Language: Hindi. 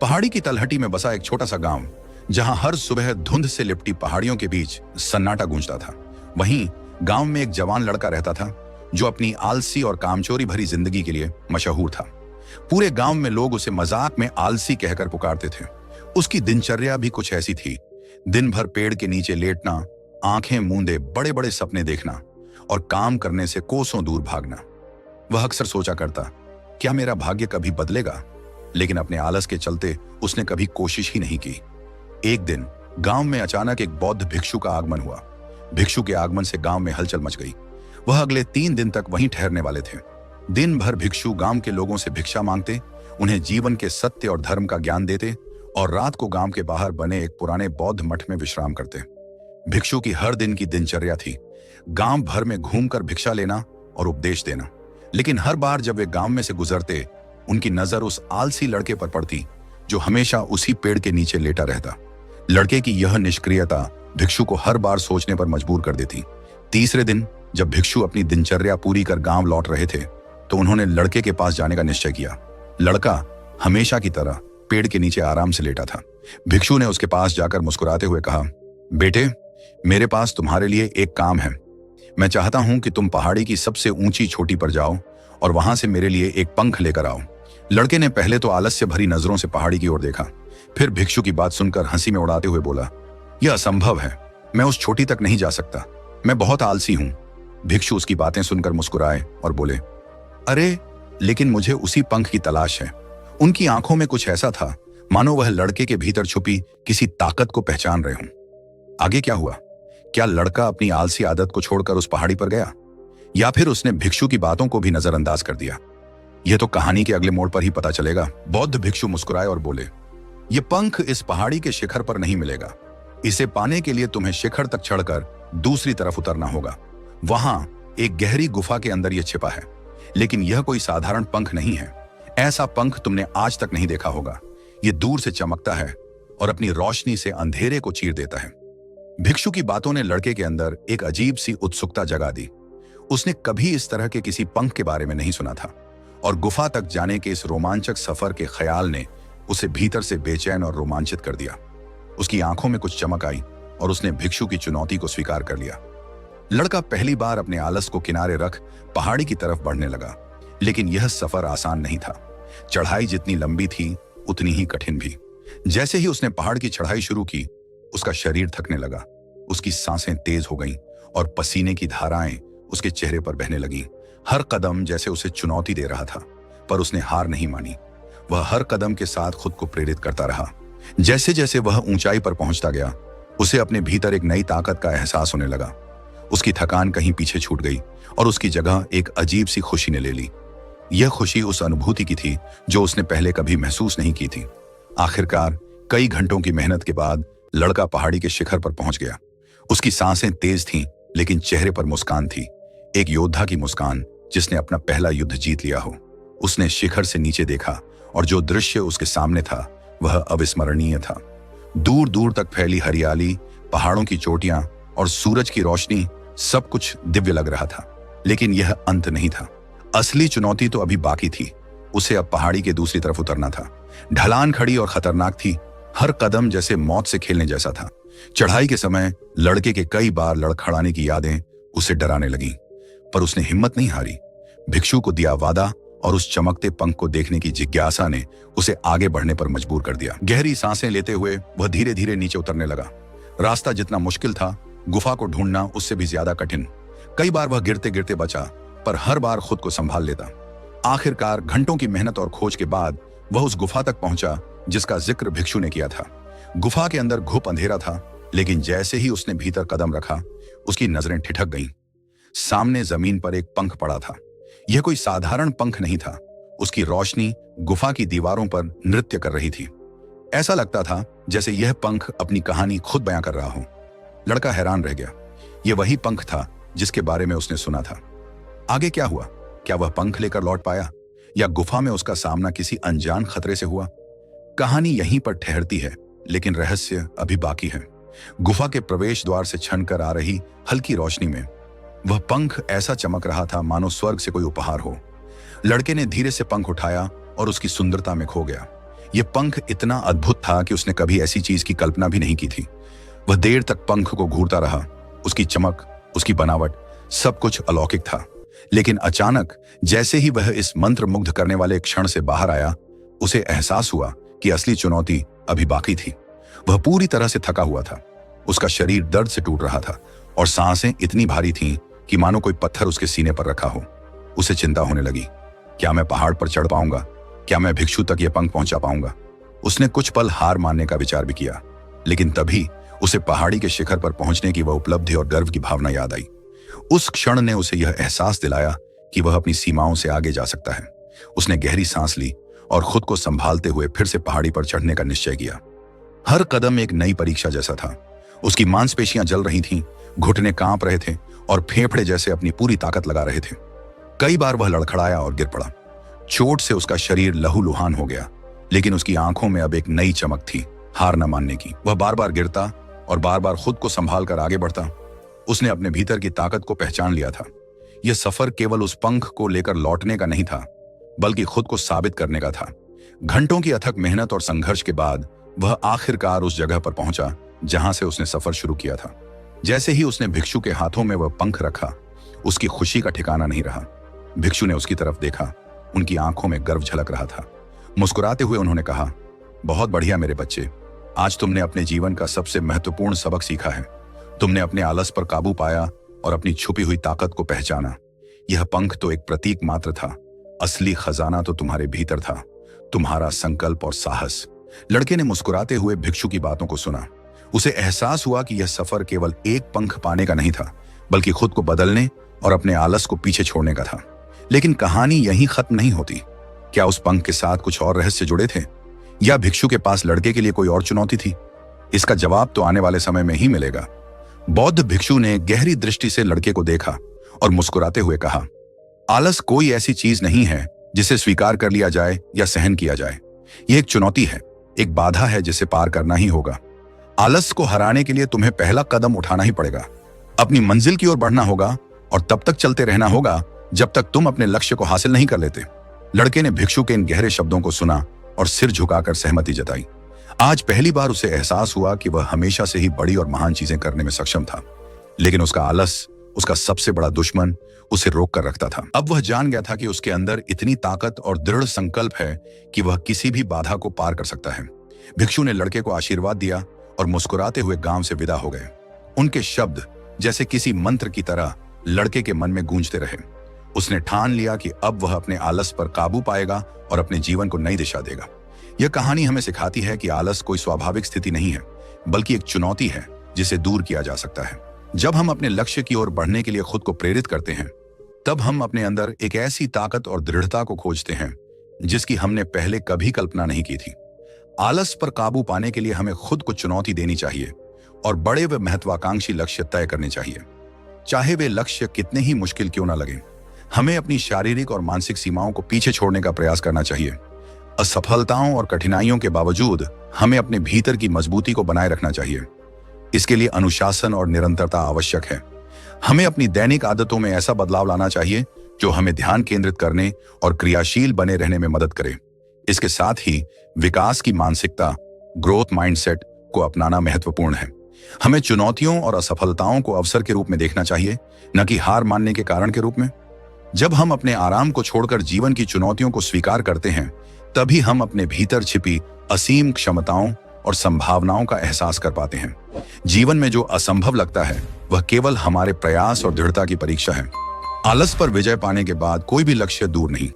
पहाड़ी की तलहटी में बसा एक छोटा सा गांव, जहां हर सुबह धुंध से लिपटी पहाड़ियों के बीच सन्नाटा गूंजता था। वहीं गांव में एक जवान लड़का रहता था जो अपनी आलसी और कामचोरी भरी जिंदगी के लिए मशहूर था। पूरे गांव में लोग उसे मजाक में आलसी कहकर पुकारते थे। उसकी दिनचर्या भी कुछ ऐसी थी। दिन भर पेड़ के नीचे लेटना, आंखें मूंदे बड़े बड़े सपने देखना और काम करने से कोसों दूर भागना। वह अक्सर सोचा करता, क्या मेरा भाग्य कभी बदलेगा? लेकिन अपने आलस के चलते उसने कभी कोशिश ही नहीं की। एक दिन गांव में अचानक एक बौद्ध भिक्षु का आगमन हुआ। भिक्षु के आगमन से गांव में हलचल मच गई। वह अगले 3 दिन तक वहीं ठहरने वाले थे। दिन भर भिक्षु गांव के लोगों से भिक्षा मांगते, उन्हें जीवन के सत्य और धर्म का ज्ञान देते और रात को गांव के बाहर बने एक पुराने बौद्ध मठ में विश्राम करते। भिक्षु की हर दिन की दिनचर्या थी गांव भर में घूमकर भिक्षा लेना और उपदेश देना। लेकिन हर बार जब वे गांव में से गुजरते, उनकी नजर उस आलसी लड़के पर पड़ती जो हमेशा उसी पेड़ के नीचे लेटा रहता। लड़के की यह निष्क्रियता भिक्षु को हर बार सोचने पर मजबूर कर देती। तीसरे दिन जब भिक्षु अपनी दिनचर्या पूरी कर गांव लौट रहे थे, तो उन्होंने लड़के के पास जाने का निश्चय किया। लड़का हमेशा की तरह पेड़ के नीचे आराम से लेटा था। भिक्षु ने उसके पास जाकर मुस्कुराते हुए कहा, बेटे, मेरे पास तुम्हारे लिए एक काम है। मैं चाहता हूं कि तुम पहाड़ी की सबसे ऊंची चोटी पर जाओ और वहां से मेरे लिए एक पंख लेकर आओ। लड़के ने पहले तो आलस्य भरी नजरों से पहाड़ी की ओर देखा, फिर भिक्षु की बात सुनकर हंसी में उड़ाते हुए बोला, यह असंभव है, मैं उस चोटी तक नहीं जा सकता, मैं बहुत आलसी हूं। भिक्षु उसकी बातें सुनकर मुस्कुराए और बोले, अरे लेकिन मुझे उसी पंख की तलाश है। उनकी आंखों में कुछ ऐसा था मानो वह लड़के के भीतर छुपी किसी ताकत को पहचान रहे हों। आगे क्या हुआ? क्या लड़का अपनी आलसी आदत को छोड़कर उस पहाड़ी पर गया, या फिर उसने भिक्षु की बातों को भी नजरअंदाज कर दिया? यह तो कहानी के अगले मोड़ पर ही पता चलेगा। बौद्ध भिक्षु मुस्कुराए और बोले, यह पंख इस पहाड़ी के शिखर पर नहीं मिलेगा। इसे पाने के लिए तुम्हें शिखर तक चढ़कर दूसरी तरफ उतरना होगा। वहां एक गहरी गुफा के अंदर यह छिपा है। लेकिन यह कोई साधारण पंख नहीं है। ऐसा पंख तुमने आज तक नहीं देखा होगा। यह दूर से चमकता है और अपनी रोशनी से अंधेरे को चीर देता है। भिक्षु की बातों ने लड़के के अंदर एक अजीब सी उत्सुकता जगा दी। उसने कभी इस तरह के किसी पंख के बारे में नहीं सुना था और गुफा तक जाने के इस रोमांचक सफर के ख्याल ने उसे भीतर से बेचैन और रोमांचित कर दिया। उसकी आंखों में कुछ चमक आई और उसने भिक्षु की चुनौती को स्वीकार कर लिया। लड़का पहली बार अपने आलस को किनारे रख पहाड़ी की तरफ बढ़ने लगा। लेकिन यह सफर आसान नहीं था। चढ़ाई जितनी लंबी थी, उतनी ही कठिन भी। जैसे ही उसने पहाड़ की चढ़ाई शुरू की, उसका शरीर थकने लगा। उसकी सांसें तेज हो गईं और पसीने की धाराएं उसके चेहरे पर बहने लगीं। हर कदम जैसे उसे चुनौती दे रहा था, पर उसने हार नहीं मानी। वह हर कदम के साथ खुद को प्रेरित करता रहा। जैसे जैसे वह ऊंचाई पर पहुंचता गया, उसे अपने भीतर एक नई ताकत का एहसास होने लगा। उसकी थकान कहीं पीछे छूट गई और उसकी जगह एक अजीब सी खुशी ने ले ली। यह खुशी उस अनुभूति की थी जो उसने पहले कभी महसूस नहीं की थी। आखिरकार कई घंटों की मेहनत के बाद लड़का पहाड़ी के शिखर पर पहुंच गया। उसकी सांसें तेज थीं, लेकिन चेहरे पर मुस्कान थी, एक योद्धा की मुस्कान जिसने अपना पहला युद्ध जीत लिया हो। उसने शिखर से नीचे देखा और जो दृश्य उसके सामने था वह अविस्मरणीय था। दूर दूर तक फैली हरियाली, पहाड़ों की चोटियां और सूरज की रोशनी, सब कुछ दिव्य लग रहा था। लेकिन यह अंत नहीं था। असली चुनौती तो अभी बाकी थी। उसे अब पहाड़ी के दूसरी तरफ उतरना था। ढलान खड़ी और खतरनाक थी। हर कदम जैसे मौत से खेलने जैसा था। चढ़ाई के समय लड़के के कई बार लड़खड़ाने की यादें उसे डराने लगीं, पर उसने हिम्मत नहीं हारी। भिक्षु को दिया वादा और उस चमकते पंख को देखने की जिज्ञासा ने उसे आगे बढ़ने पर मजबूर कर दिया। गहरी सांसें लेते हुए वह धीरे धीरे नीचे उतरने लगा। रास्ता जितना मुश्किल था, गुफा को ढूंढना उससे भी ज्यादा कठिन। कई बार वह गिरते गिरते बचा, पर हर बार खुद को संभाल लेता। आखिरकार घंटों की मेहनत और खोज के बाद वह उस गुफा तक पहुंचा जिसका जिक्र भिक्षु ने किया था। गुफा के अंदर घुप अंधेरा था, लेकिन जैसे ही उसने भीतर कदम रखा, उसकी नजरें ठिठक गईं। सामने जमीन पर एक पंख पड़ा था। यह कोई साधारण पंख नहीं था। उसकी रोशनी गुफा की दीवारों पर नृत्य कर रही थी। ऐसा लगता था जैसे यह पंख अपनी कहानी खुद बयां कर रहा हो। लड़का हैरान रह गया। यह वही पंख था जिसके बारे में उसने सुना था। आगे क्या हुआ? क्या वह पंख लेकर लौट पाया, या गुफा में उसका सामना किसी अनजान खतरे से हुआ? कहानी यहीं पर ठहरती है, लेकिन रहस्य अभी बाकी है। गुफा के प्रवेश द्वार से छनकर आ रही हल्की रोशनी में वह पंख ऐसा चमक रहा था मानो स्वर्ग से कोई उपहार हो। लड़के ने धीरे से पंख उठाया और उसकी सुंदरता में खो गया। यह पंख इतना अद्भुत था कि उसने कभी ऐसी चीज की कल्पना भी नहीं की थी। वह देर तक पंख को घूरता रहा। उसकी चमक, उसकी बनावट, सब कुछ अलौकिक था। लेकिन अचानक जैसे ही वह इस मंत्र मुग्ध करने वाले क्षण से बाहर आया, उसे एहसास हुआ कि असली चुनौती अभी बाकी थी। वह पूरी तरह से थका हुआ था। उसका शरीर दर्द से टूट रहा था और सांसें इतनी भारी थीं कि मानो कोई पत्थर उसके सीने पर रखा हो। उसे चिंता होने लगी, क्या मैं पहाड़ पर चढ़ पाऊंगा? क्या मैं भिक्षु तक ये पंख पहुंचा पाऊंगा? उसने कुछ पल हार मानने का विचार भी किया, लेकिन तभी उसे पहाड़ी के शिखर पर पहुंचने की वह उपलब्धि और गर्व की भावना याद आई। उस क्षण ने उसे यह एहसास दिलाया कि वह अपनी सीमाओं से आगे जा सकता है। उसने गहरी सांस ली और खुद को संभालते हुए फिर से पहाड़ी पर चढ़ने का निश्चय किया। हर कदम एक नई परीक्षा जैसा था। उसकी मांसपेशियां जल रही थीं, घुटने कांप रहे थे और फेफड़े जैसे अपनी पूरी ताकत लगा रहे थे। कई बार वह लड़खड़ाया और गिर पड़ा। चोट से उसका शरीर लहूलुहान हो गया, लेकिन उसकी आंखों में अब एक नई चमक थी, हार न मानने की। वह बार बार गिरता और बार बार खुद को संभाल कर आगे बढ़ता। उसने अपने भीतर की ताकत को पहचान लिया था। यह सफर केवल उस पंख को लेकर लौटने का नहीं था, बल्कि खुद को साबित करने का था। घंटों की अथक मेहनत और संघर्ष के बाद वह आखिरकार उस जगह पर पहुंचा जहां से उसने सफर शुरू किया था। जैसे ही उसने भिक्षु के हाथों में वह पंख रखा, उसकी खुशी का ठिकाना नहीं रहा। भिक्षु ने उसकी तरफ देखा, उनकी आंखों में गर्व झलक रहा था। मुस्कुराते हुए उन्होंने कहा, बहुत बढ़िया मेरे बच्चे, आज तुमने अपने जीवन का सबसे महत्वपूर्ण सबक सीखा है। तुमने अपने आलस पर काबू पाया और अपनी छुपी हुई ताकत को पहचाना। यह पंख तो एक प्रतीक मात्र था, असली खजाना तो तुम्हारे भीतर था, तुम्हारा संकल्प और साहस। लड़के ने मुस्कुराते हुए भिक्षु की बातों को सुना। उसे एहसास हुआ कि यह सफर केवल एक पंख पाने का नहीं था, बल्कि खुद को बदलने और अपने आलस को पीछे छोड़ने का था। लेकिन कहानी यहीं खत्म नहीं होती। क्या उस पंख के साथ कुछ और रहस्य जुड़े थे, या भिक्षु के पास लड़के के लिए कोई और चुनौती थी? इसका जवाब तो आने वाले समय में ही मिलेगा। बौद्ध भिक्षु ने गहरी दृष्टि से लड़के को देखा और मुस्कुराते हुए कहा, आलस कोई ऐसी चीज नहीं है जिसे स्वीकार कर लिया जाए या सहन किया जाए। यह एक चुनौती है, एक बाधा है जिसे पार करना ही होगा। आलस को हराने के लिए तुम्हें पहला कदम उठाना ही पड़ेगा। अपनी मंजिल की ओर बढ़ना होगा और तब तक चलते रहना होगा जब तक तुम अपने लक्ष्य को हासिल नहीं कर लेते। लड़के ने भिक्षु के इन गहरे शब्दों को सुना और सिर झुकाकर सहमति जताई। आज पहली बार उसे एहसास हुआ कि वह हमेशा से ही बड़ी और महान चीजें करने में सक्षम था, लेकिन उसका आलस, उसका सबसे बड़ा दुश्मन, उसे रोक कर रखता था। अब वह जान गया था कि उसके अंदर इतनी ताकत और दृढ़ संकल्प है कि वह किसी भी बाधा को पार कर सकता है। भिक्षु ने लड़के को आशीर्वाद दिया और मुस्कुराते हुए गांव से विदा हो गए। उनके शब्द जैसे किसी मंत्र की तरह लड़के के मन में गूंजते रहे। उसने ठान लिया कि अब वह अपने आलस पर काबू पाएगा और अपने जीवन को नई दिशा देगा। यह कहानी हमें सिखाती है कि आलस कोई स्वाभाविक स्थिति नहीं है, बल्कि एक चुनौती है जिसे दूर किया जा सकता है। जब हम अपने लक्ष्य की ओर बढ़ने के लिए खुद को प्रेरित करते हैं, तब हम अपने अंदर एक ऐसी ताकत और दृढ़ता को खोजते हैं जिसकी हमने पहले कभी कल्पना नहीं की थी। आलस पर काबू पाने के लिए हमें खुद को चुनौती देनी चाहिए और बड़े व महत्वाकांक्षी लक्ष्य तय करने चाहिए, चाहे वे लक्ष्य कितने ही मुश्किल क्यों ना लगे। हमें अपनी शारीरिक और मानसिक सीमाओं को पीछे छोड़ने का प्रयास करना चाहिए। असफलताओं और कठिनाइयों के बावजूद हमें अपने भीतर की मजबूती को बनाए रखना चाहिए। इसके लिए अनुशासन और निरंतरता आवश्यक है। हमें अपनी दैनिक आदतों में ऐसा बदलाव लाना चाहिए जो हमें ध्यान केंद्रित करने और क्रियाशील बने रहने में मदद करे। इसके साथ ही विकास की मानसिकता, ग्रोथ माइंडसेट को अपनाना महत्वपूर्ण है। हमें चुनौतियों और असफलताओं को अवसर के रूप में देखना चाहिए, न कि हार मानने के कारण के रूप में। जब हम अपने आराम को छोड़कर जीवन की चुनौतियों को स्वीकार करते हैं, तभी हम अपने भीतर छिपी असीम क्षमताओं और संभावनाओं का एहसास कर पाते हैं। जीवन में जो असंभव लगता है, वह केवल हमारे प्रयास और दृढ़ता की परीक्षा है। आलस पर विजय पाने के बाद कोई भी लक्ष्य दूर नहीं।